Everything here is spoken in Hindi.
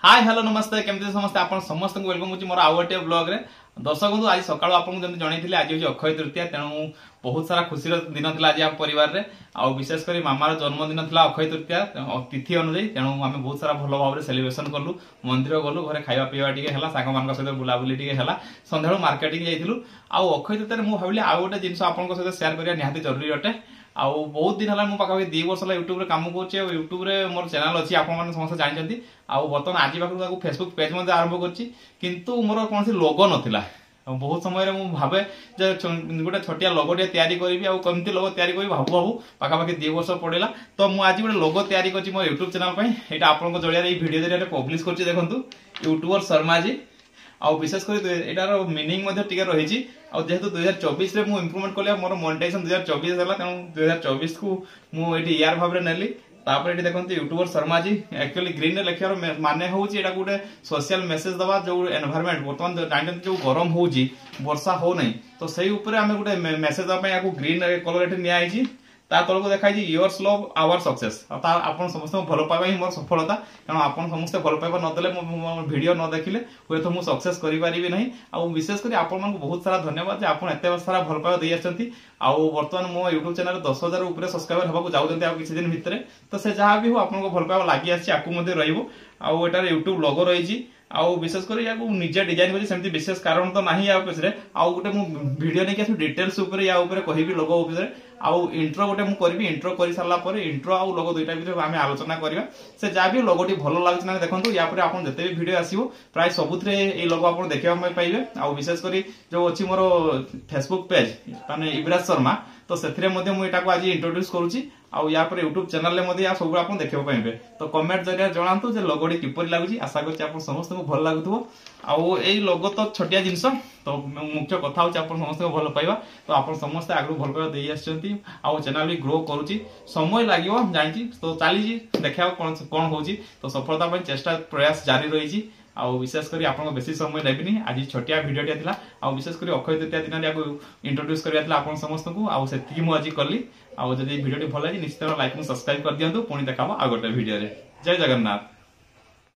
हाय हेलो नमस्ते केमती समस्ते आप समस्त वेलकम होची मोर आउ गोटे ब्लॉग रे दर्शक बंधु आज सकाळु आपन जंती जणैथिले आज होची अक्षय तृतीया तेणु बहुत सारा खुशी दिन थिला आज आप परिवार रे आ विशेष करी मामार जन्मदिन थिला अक्षय तृतीया तिथि अनुଯାयी तेणु आमे बहुत सारा भलो भाव रे सेलिब्रेशन करलु मंदिर गलु घरे खाଇବା पिवा टिके हला साग मान सहित बुलाबुली टिके हला संध्याळ मार्केटिंग जाइथिलु आ अक्षय तृतीया मु भाबिली आ गोटे जिंस आपन सहित शेयर करिया निहाती जरूरी अटे आउ बहुत दिन है पाखापी 2 वर्ष है यूट्यूब काम कर यूट्यूब मोर चैनल अच्छी आप समस्त जानते आउ बर्तमान आज पाखु फेसबुक पेज आरंभ कर मोर कौन लोगो नाला बहुत समय मुझे भावे गोटे छोटिया लोगोटे तैयारी करी कमी लोगो तैयारी करी भाबू भाबू पाखापाखि 2 वर्ष पड़ेगा तो मुझे आज गोटे लोगो तैयारी कर मो यूट्यूब चैनल यहाँ आप जरिया भिडियो जरिया पब्लिश कर देखो यूट्यूबर शर्मा जी आउ विशेष कर एटार मीनिंग रही जेहेतु 2024 रे मु इम्प्रूवमेंट कले मोर मोनेटाइजेशन 2024 है तेणु 2024 को मुझे ईयर भाव में नेली तापर ये देखते YouTuber Sharma ji actually green रे लिखार माने होची एटा गोटे सोशल मेसेज दवा जो एनवायरनमेंट बर्तमान जानते जो गरम होची वर्षा हो नहीं तो सही ऊपर आमे गोटे मेसेज दवा पई याकू ग्रीन कलर एठी निया आइची ता तलको देखाई योर्स लव आवर सक्सेस आप समस्त भल पाइबा ही मोर सफलता कारण आप समस्त भल पाइबा नदेले वीडियो न देखिले हुए तो मुझे सक्सेस करि पारिबि नहीं आ विशेष कर आप बहुत सारा धन्यवाद आप एत सारा भल पाइबा दे आछंती आ वर्तमान मो यूट्यूब चैनल 10,000 ऊपर सब्सक्राइबर होबाकू जाउछंती आ किछि दिन भितरे तो से जहाँ भी हो आपन भल पाइबा लागि आछि आकू मध्ये रहइबो आ एटार यूट्यूब लोगो रहिछि आउ विशेष कर या निजे डिजाइन कर सेमती विशेष कारण तो नहीं या पछरे आउ गोटे मु वीडियो नै के डिटेल्स ऊपर या ऊपर कहबी लोगो ऊपर आउ इंट्रो गोटे मु करबी इंट्रो करि सारला पर इंट्रो आउ लोगो दुईटा भितर आमे आलोचना करबा से जा भी लोगोटी भलो लागछ ना देखंतु या पर आपन जते भी वीडियो आसीबो प्राय सबुथरे ए लोगो आपन देखिबा मै पाइबे आउ विशेष करी जो अछि मोर फेसबुक पेज माने युवराज शर्मा तो सेथिरे मध्ये मु एटा को आज इंट्रोड्यूस करूची आउ या पर यूट्यूब चैनल ले मध्ये या सब आपन देखिबा पाइबे तो कमेंट जरिया जणांतु जे लोगोटी किपरि लागुची आशा करछि आपन समस्त को भल लागुथबो आउ एई लोगो तो छोटिया जिंस तो मुख्य कथा होची आपन समस्त को भल पाइबा तो आपन समस्त आगु भल पाइबा देई आछंती आउ चैनल भी ग्रो करूची समय लागिवो जानची तो चाली जी देखाओ कोन होची तो सफलता पय चेष्टा प्रयास जारी रहिची आउ विशेष करी आपन बेसी समय लेबिनी आज छोटिया वीडियोटिया थिला आउ विशेष करी अक्षय तृतीया दिन याको इंट्रोड्यूस करिया थिला आपन समस्त को आउ सेति मु आज करली आउ जदि वीडियोटी भल लागि निश्चित लाइक और सब्सक्राइब कर दियंतु पुणी देखाबो आ गोटे वीडियो रे जय जगन्नाथ।